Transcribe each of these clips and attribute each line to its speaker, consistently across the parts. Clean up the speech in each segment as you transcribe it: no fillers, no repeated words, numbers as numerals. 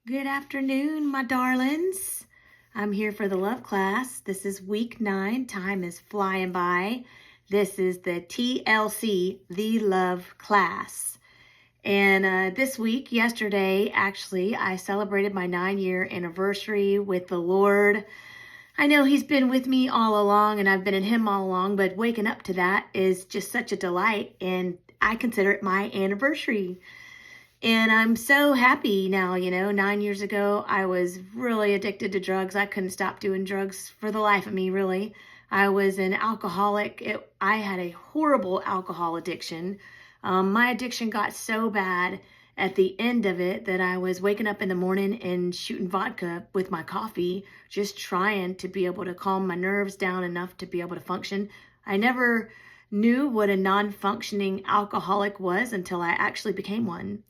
Speaker 1: Good afternoon, my darlings. I'm here for the love class. This is week 9. Time is flying by. This is the TLC, the love class. And this week, yesterday, actually, I celebrated my 9-year anniversary with the Lord. I know He's been with me all along and I've been in Him all along, but waking up to that is just such a delight, and I consider it my anniversary. And I'm so happy now. 9 years ago, I was really addicted to drugs. I couldn't stop doing drugs for the life of me, really. I was an alcoholic. I had a horrible alcohol addiction. My addiction got so bad at the end of it that I was waking up in the morning and shooting vodka with my coffee, just trying to be able to calm my nerves down enough to be able to function. I never knew what a non-functioning alcoholic was until I actually became one.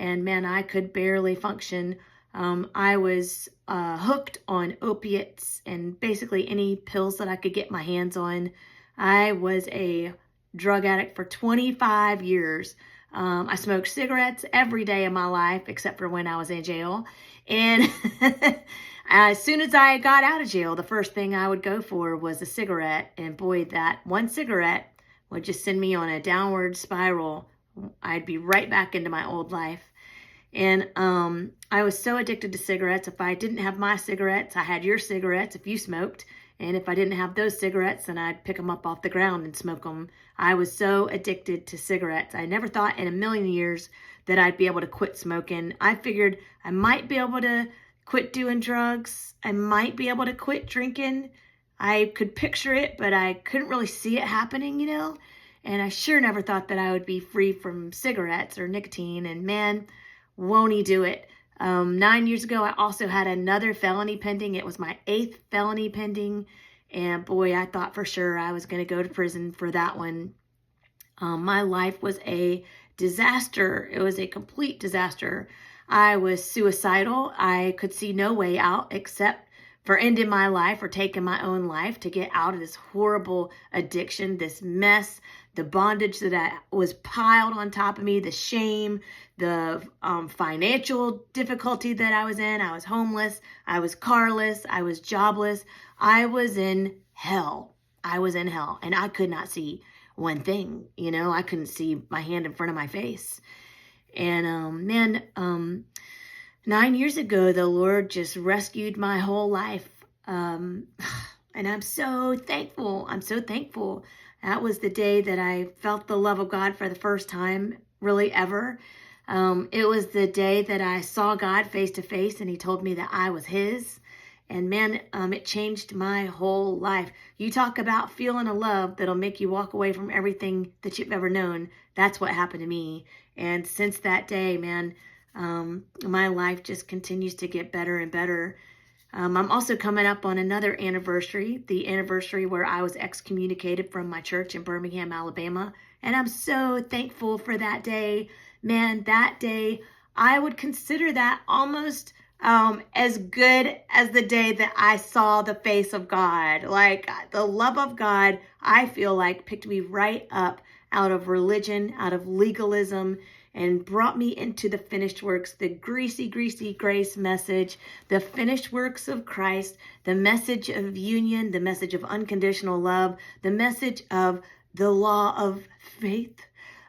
Speaker 1: And man, I could barely function. I was hooked on opiates and basically any pills that I could get my hands on. I was a drug addict for 25 years. I smoked cigarettes every day of my life except for when I was in jail. And as soon as I got out of jail, the first thing I would go for was a cigarette. And boy, that one cigarette would just send me on a downward spiral. I'd be right back into my old life. And I was so addicted to cigarettes. If I didn't have my cigarettes, I had your cigarettes if you smoked. And if I didn't have those cigarettes, then I'd pick them up off the ground and smoke them. I was so addicted to cigarettes. I never thought in a million years that I'd be able to quit smoking. I figured I might be able to quit doing drugs. I might be able to quit drinking. I could picture it, but I couldn't really see it happening. And I sure never thought that I would be free from cigarettes or nicotine. And man, won't He do it? 9 years ago, I also had another felony pending. It was my 8th felony pending. And boy, I thought for sure I was going to go to prison for that one. My life was a disaster. It was a complete disaster. I was suicidal. I could see no way out except for ending my life or taking my own life to get out of this horrible addiction, this mess, the bondage that was piled on top of me, the shame, the financial difficulty that I was in. I was homeless. I was carless. I was jobless. I was in hell. I was in hell, and I could not see one thing. I couldn't see my hand in front of my face. And 9 years ago, the Lord just rescued my whole life. And I'm so thankful. I'm so thankful. That was the day that I felt the love of God for the first time, really ever. It was the day that I saw God face to face and He told me that I was His. And man, it changed my whole life. You talk about feeling a love that'll make you walk away from everything that you've ever known. That's what happened to me. And since that day, man, my life just continues to get better and better. I'm also coming up on another anniversary, the anniversary where I was excommunicated from my church in Birmingham, Alabama. And I'm so thankful for that day. Man, that day, I would consider that almost as good as the day that I saw the face of God. Like the love of God, I feel like picked me right up out of religion, out of legalism, and brought me into the finished works, the greasy, greasy grace message, the finished works of Christ, the message of union, the message of unconditional love, the message of the law of faith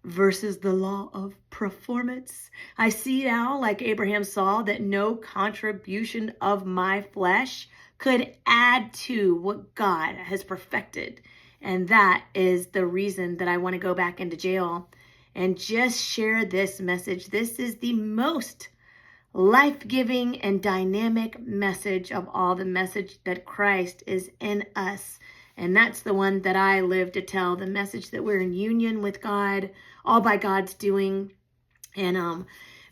Speaker 1: versus the law of performance. I see now, like Abraham saw, that no contribution of my flesh could add to what God has perfected. And that is the reason that I want to go back into jail and just share this message. This is the most life-giving and dynamic message of all, the message that Christ is in us. And that's the one that I live to tell, the message that we're in union with God, all by God's doing. And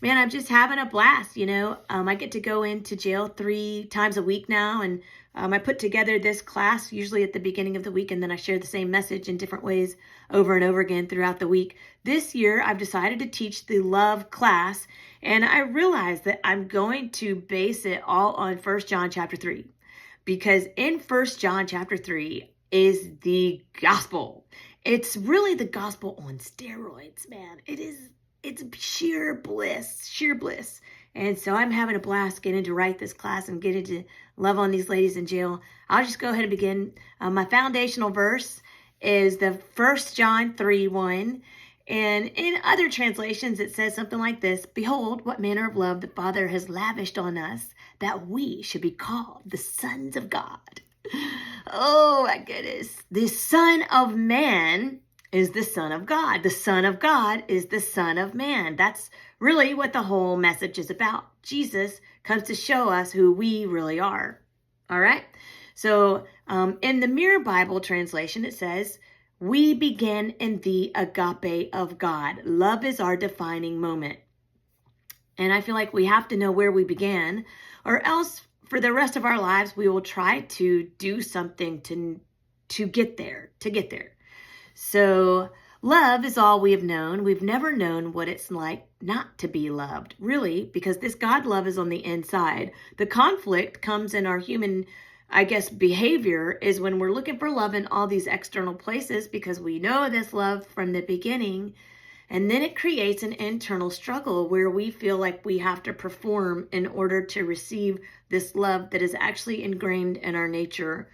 Speaker 1: man, I'm just having a blast. I get to go into jail 3 times a week now, and I put together this class usually at the beginning of the week, and then I share the same message in different ways over and over again throughout the week. This year, I've decided to teach the love class, and I realized that I'm going to base it all on 1 John chapter 3. Because in 1 John chapter 3 is the gospel. It's really the gospel on steroids, man. It's sheer bliss, sheer bliss. And so I'm having a blast getting to write this class and getting to love on these ladies in jail. I'll just go ahead and begin. My foundational verse is the 1 John 3:1. And in other translations, it says something like this: Behold, what manner of love the Father has lavished on us, that we should be called the sons of God. Oh my goodness. The Son of Man is the Son of God. The Son of God is the Son of Man. That's really what the whole message is about. Jesus comes to show us who we really are. All right. So in the Mirror Bible translation, it says, we begin in the agape of God. Love is our defining moment. And I feel like we have to know where we began, or else for the rest of our lives, we will try to do something to get there. So love is all we have known. We've never known what it's like not to be loved, really, because this God love is on the inside. The conflict comes in our human, behavior is when we're looking for love in all these external places because we know this love from the beginning. And then it creates an internal struggle where we feel like we have to perform in order to receive this love that is actually ingrained in our nature.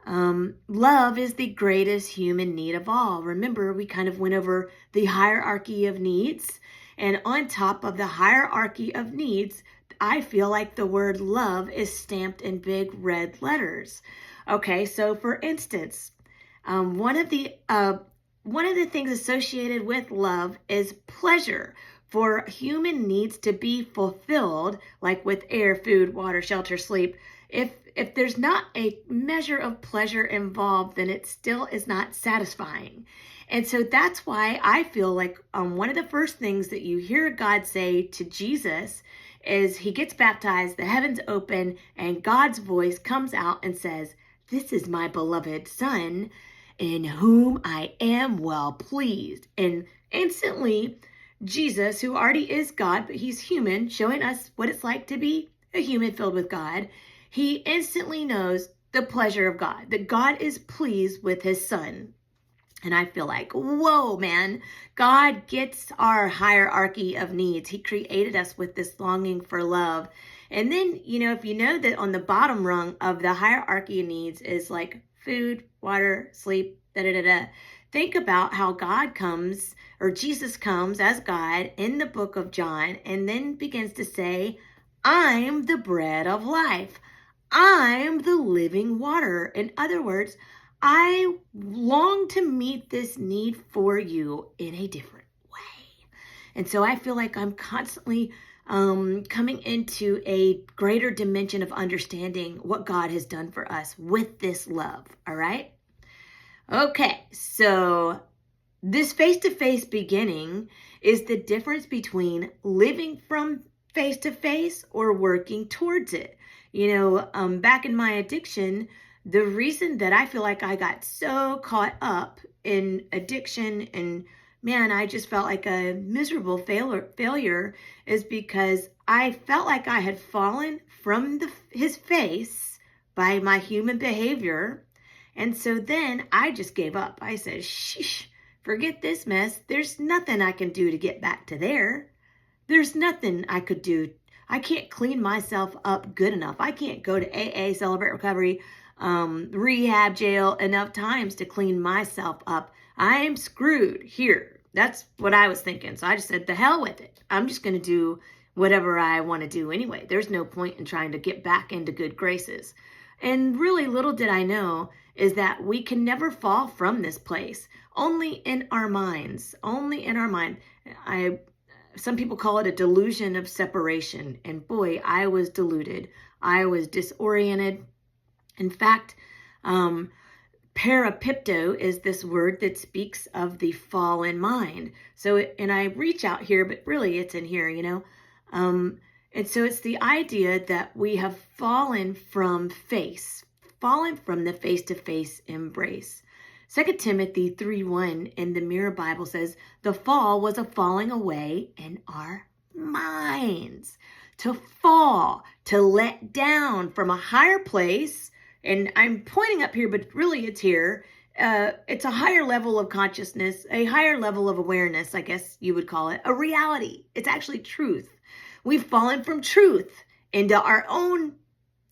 Speaker 1: Love is the greatest human need of all. Remember, we kind of went over the hierarchy of needs. And on top of the hierarchy of needs, I feel like the word love is stamped in big red letters. Okay, so for instance, one of the things associated with love is pleasure. For human needs to be fulfilled, like with air, food, water, shelter, sleep, if there's not a measure of pleasure involved, then it still is not satisfying. And so that's why I feel like one of the first things that you hear God say to Jesus is he gets baptized, the heavens open, and God's voice comes out and says, "This is my beloved Son, in whom I am well pleased." And instantly, Jesus, who already is God, but he's human, showing us what it's like to be a human filled with God, he instantly knows the pleasure of God, that God is pleased with his Son. And I feel like, whoa, man, God gets our hierarchy of needs. He created us with this longing for love. And then, if you know that on the bottom rung of the hierarchy of needs is like food, water, sleep, think about how God comes, or Jesus comes as God in the book of John, and then begins to say, I'm the bread of life. I'm the living water. In other words, I long to meet this need for you in a different way. And so I feel like I'm constantly coming into a greater dimension of understanding what God has done for us with this love. All right. Okay. So this face-to-face beginning is the difference between living from face-to-face or working towards it. Back in my addiction, the reason that I feel like I got so caught up in addiction and, man, I just felt like a miserable failure is because I felt like I had fallen from his face by my human behavior. And so then I just gave up. I said, sheesh, forget this mess. There's nothing I can do to get back to there. There's nothing I could do. I can't clean myself up good enough. I can't go to AA, Celebrate Recovery, rehab, jail enough times to clean myself up. I'm screwed here. That's what I was thinking. So I just said, the hell with it. I'm just going to do whatever I want to do anyway. There's no point in trying to get back into good graces. And really little did I know is that we can never fall from this place. Only in our minds. Only in our mind. Some people call it a delusion of separation. And boy, I was deluded. I was disoriented. In fact, parapipto is this word that speaks of the fallen mind. So, and I reach out here, but really it's in here, and so it's the idea that we have fallen from the face-to-face embrace. 2 Timothy 3:1 in the Mirror Bible says, the fall was a falling away in our minds. To fall, to let down from a higher place. And I'm pointing up here, but really it's here. It's a higher level of consciousness, a higher level of awareness, I guess you would call it, a reality. It's actually truth. We've fallen from truth into our own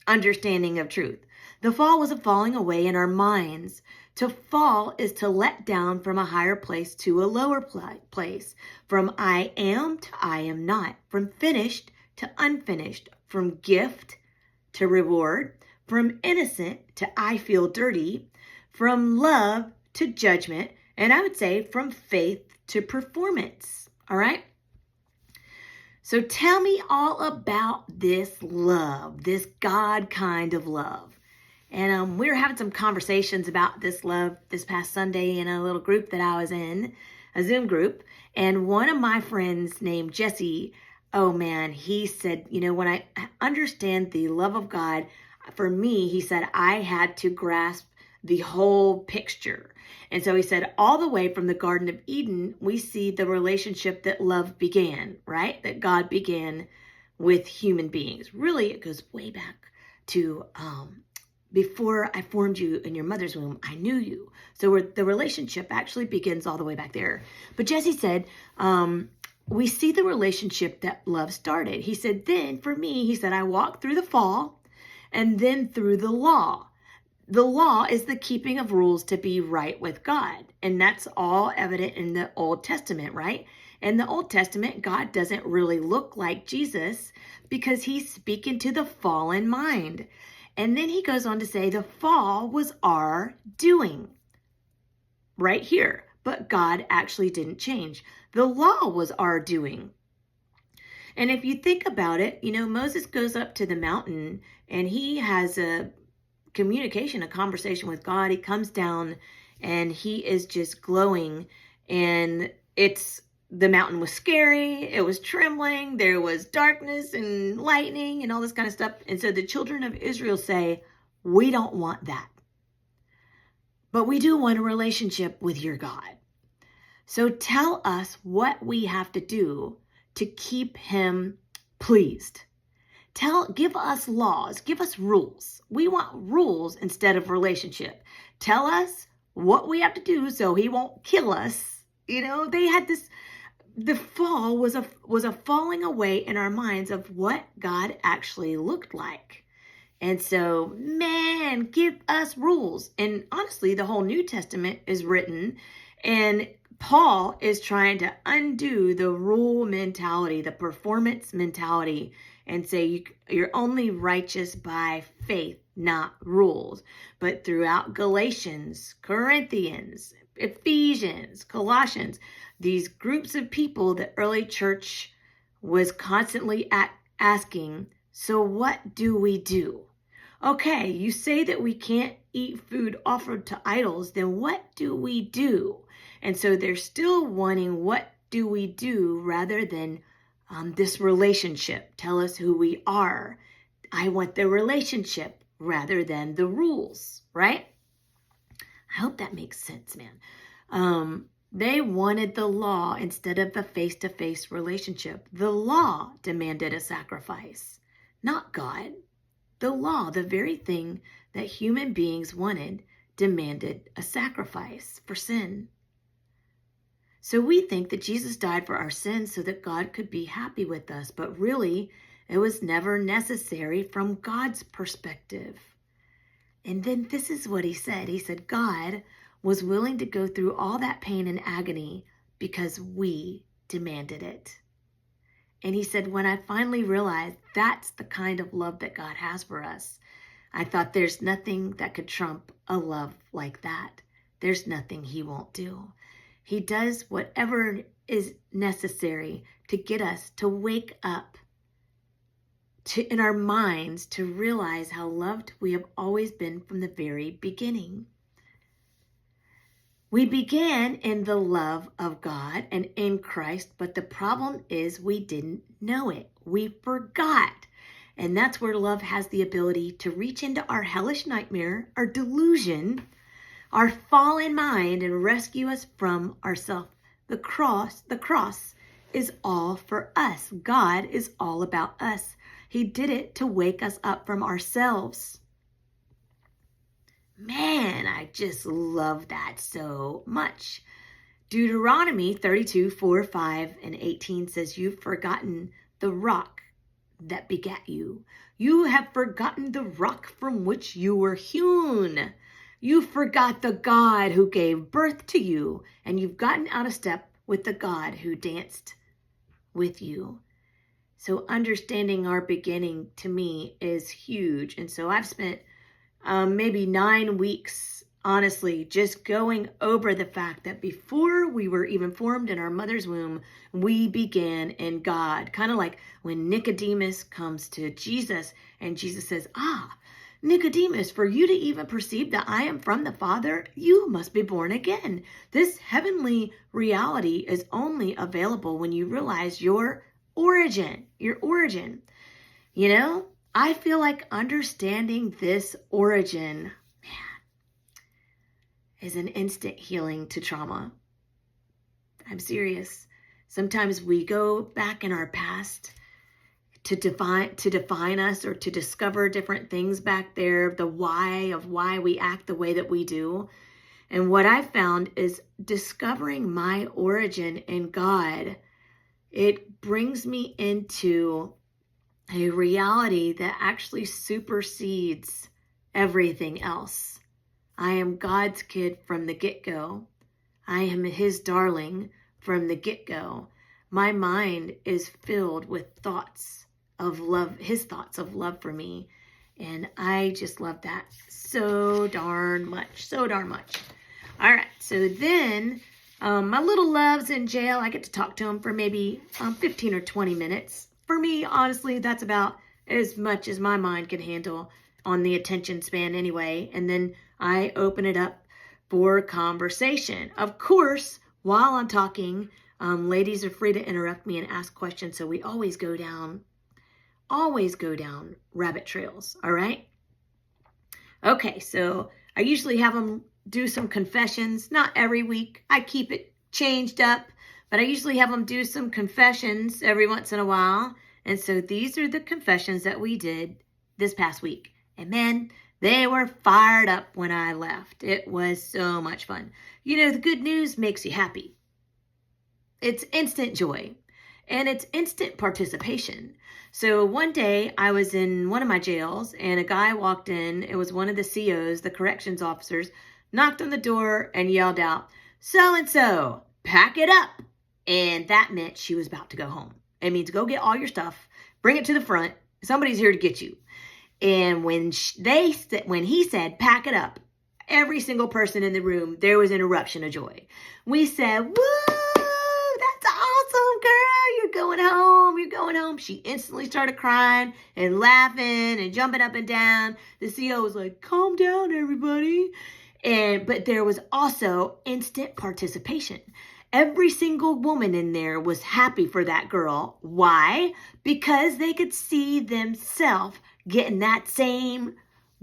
Speaker 1: understanding of truth. The fall was a falling away in our minds. To fall is to let down from a higher place to a lower place, from I am to I am not, from finished to unfinished, from gift to reward, from innocent to I feel dirty, from love to judgment, and I would say from faith to performance. All right? So tell me all about this love, this God kind of love. And we were having some conversations about this love this past Sunday in a little group that I was in, a Zoom group. And one of my friends named Jesse, oh man, he said, when I understand the love of God, for me, he said, I had to grasp the whole picture. And so he said, all the way from the Garden of Eden, we see the relationship that love began, right? That God began with human beings. Really, it goes way back to before I formed you in your mother's womb, I knew you. So the relationship actually begins all the way back there. But Jesse said, we see the relationship that love started. He said, then for me, he said, I walked through the fall and then through the law. The law is the keeping of rules to be right with God. And that's all evident in the Old Testament, right? In the Old Testament, God doesn't really look like Jesus because he's speaking to the fallen mind. And then he goes on to say the fall was our doing right here. But God actually didn't change. The law was our doing. And if you think about it, Moses goes up to the mountain and he has a conversation with God. He comes down and he is just glowing, and the mountain was scary. It was trembling. There was darkness and lightning and all this kind of stuff. And so the children of Israel say, we don't want that, but we do want a relationship with your God. So tell us what we have to do to keep him pleased. Give us laws, give us rules. We want rules instead of relationship. Tell us what we have to do so he won't kill us. They had this, the fall was a falling away in our minds of what God actually looked like. And so, man, give us rules. And honestly, the whole New Testament is written, and Paul is trying to undo the rule mentality, the performance mentality, and say you're only righteous by faith, not rules. But throughout Galatians, Corinthians, Ephesians, Colossians, these groups of people, the early church was constantly asking, so what do we do? Okay, you say that we can't eat food offered to idols, then what do we do? And so they're still wanting what do we do rather than this relationship. Tell us who we are. I want the relationship rather than the rules, right? I hope that makes sense, man. They wanted the law instead of the face-to-face relationship. The law demanded a sacrifice, not God. The law, the very thing that human beings wanted, demanded a sacrifice for sin. So we think that Jesus died for our sins so that God could be happy with us, but really, it was never necessary from God's perspective. And then this is what he said. He said, God was willing to go through all that pain and agony because we demanded it. And he said, when I finally realized that's the kind of love that God has for us, I thought there's nothing that could trump a love like that. There's nothing he won't do. He does whatever is necessary to get us to wake up in our minds to realize how loved we have always been from the very beginning. We began in the love of God and in Christ, but the problem is we didn't know it. We forgot. And that's where love has the ability to reach into our hellish nightmare, our delusion, our fallen mind, and rescue us from ourselves. The cross is all for us. God is all about us. He did it to wake us up from ourselves. Man, I just love that so much. Deuteronomy 32, 4, 5, and 18 says, you've forgotten the rock that begat you. You have forgotten the rock from which you were hewn. You forgot the God who gave birth to you, and you've gotten out of step with the God who danced with you. So understanding our beginning to me is huge. And so I've spent maybe 9 weeks, honestly, just going over the fact that before we were even formed in our mother's womb, we began in God. Kind of like when Nicodemus comes to Jesus and Jesus says, Nicodemus, for you to even perceive that I am from the Father, you must be born again. This heavenly reality is only available when you realize your origin. You know, I feel like understanding this origin, is an instant healing to trauma. I'm serious. Sometimes we go back in our past to define us or to discover different things back there, the why of why we act the way that we do. And what I've found is discovering my origin in God, it brings me into a reality that actually supersedes everything else. I am God's kid from the get-go. I am his darling from the get-go. My mind is filled with thoughts of love, his thoughts of love for me. And I just love that so darn much. All right, so then my little love's in jail. I get to talk to him for maybe 15 or 20 minutes. For me, honestly, that's about as much as my mind can handle on the attention span anyway. And then I open it up for conversation. Of course, while I'm talking, ladies are free to interrupt me and ask questions. So we always go down rabbit trails. All right. Okay. So I usually have them do some confessions, not every week. I keep it changed up, but I usually have them do some confessions every once in a while. And so these are the confessions that we did this past week. And man, they were fired up when I left. It was so much fun. You know, the good news makes you happy. It's instant joy and it's instant participation. So one day I was in one of my jails and a guy walked in. It was one of the COs, the corrections officers, knocked on the door and yelled out, "So-and-so, pack it up." And that meant she was about to go home. It means go get all your stuff, bring it to the front. Somebody's here to get you. And when he said, "Pack it up," every single person in the room, there was an eruption of joy. We said, "Woo, that's awesome, girl. You're going home. She instantly started crying and laughing and jumping up and down. The CO was like, "Calm down, everybody." But there was also instant participation. Every single woman in there was happy for that girl. Why? Because they could see themselves getting that same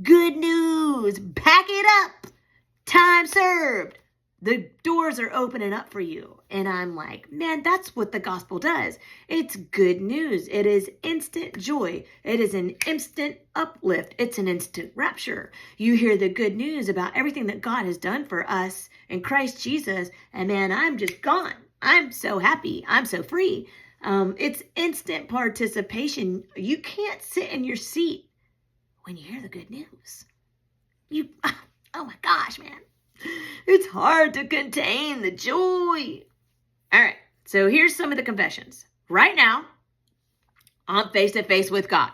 Speaker 1: good news. Pack it up. Time served. The doors are opening up for you. And I'm like, man, that's what the gospel does. It's good news. It is instant joy. It is an instant uplift. It's an instant rapture. You hear the good news about everything that God has done for us in Christ Jesus. And man, I'm just gone. I'm so happy. I'm so free. It's instant participation. You can't sit in your seat when you hear the good news. Oh my gosh, man. It's hard to contain the joy. All right, so here's some of the confessions. Right now, I'm face to face with God.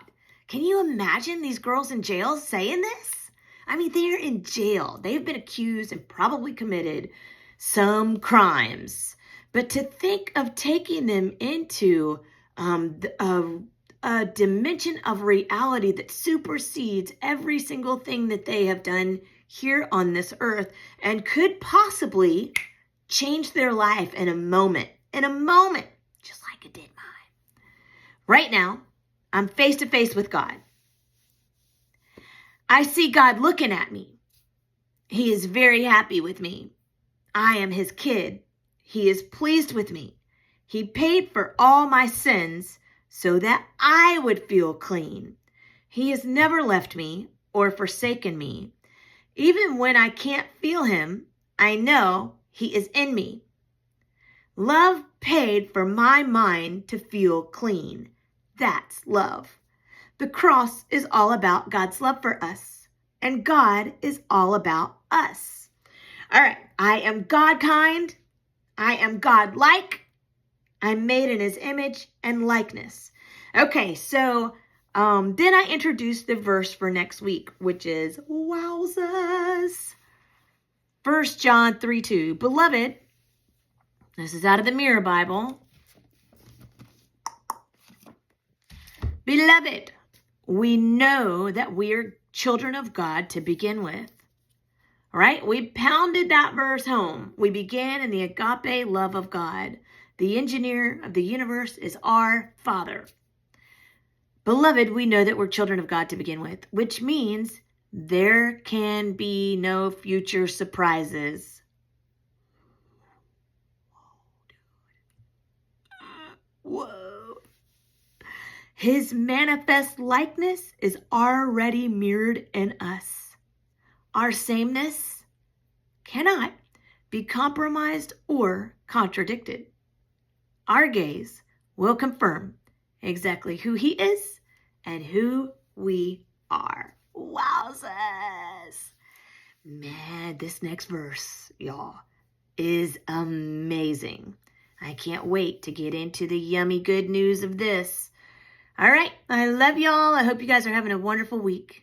Speaker 1: Can you imagine these girls in jail saying this? I mean, they're in jail. They've been accused and probably committed some crimes. But to think of taking them into a dimension of reality that supersedes every single thing that they have done here on this earth and could possibly change their life in a moment, just like it did mine. Right now, I'm face to face with God. I see God looking at me. He is very happy with me. I am his kid. He is pleased with me. He paid for all my sins so that I would feel clean. He has never left me or forsaken me. Even when I can't feel him, I know he is in me. Love paid for my mind to feel clean. That's love. The cross is all about God's love for us, and God is all about us. All right, I am God kind. I am God-like. I'm made in his image and likeness. Okay, so then I introduced the verse for next week, which is, wowzers, 1 John 3:2. Beloved, this is out of the Mirror Bible. Beloved, we know that we are children of God to begin with. All right, we pounded that verse home. We began in the agape love of God. The engineer of the universe is our Father. Beloved, we know that we're children of God to begin with, which means there can be no future surprises. Whoa. His manifest likeness is already mirrored in us. Our sameness cannot be compromised or contradicted. Our gaze will confirm exactly who he is and who we are. Wowzers! Man, this next verse, y'all, is amazing. I can't wait to get into the yummy good news of this. All right, I love y'all. I hope you guys are having a wonderful week.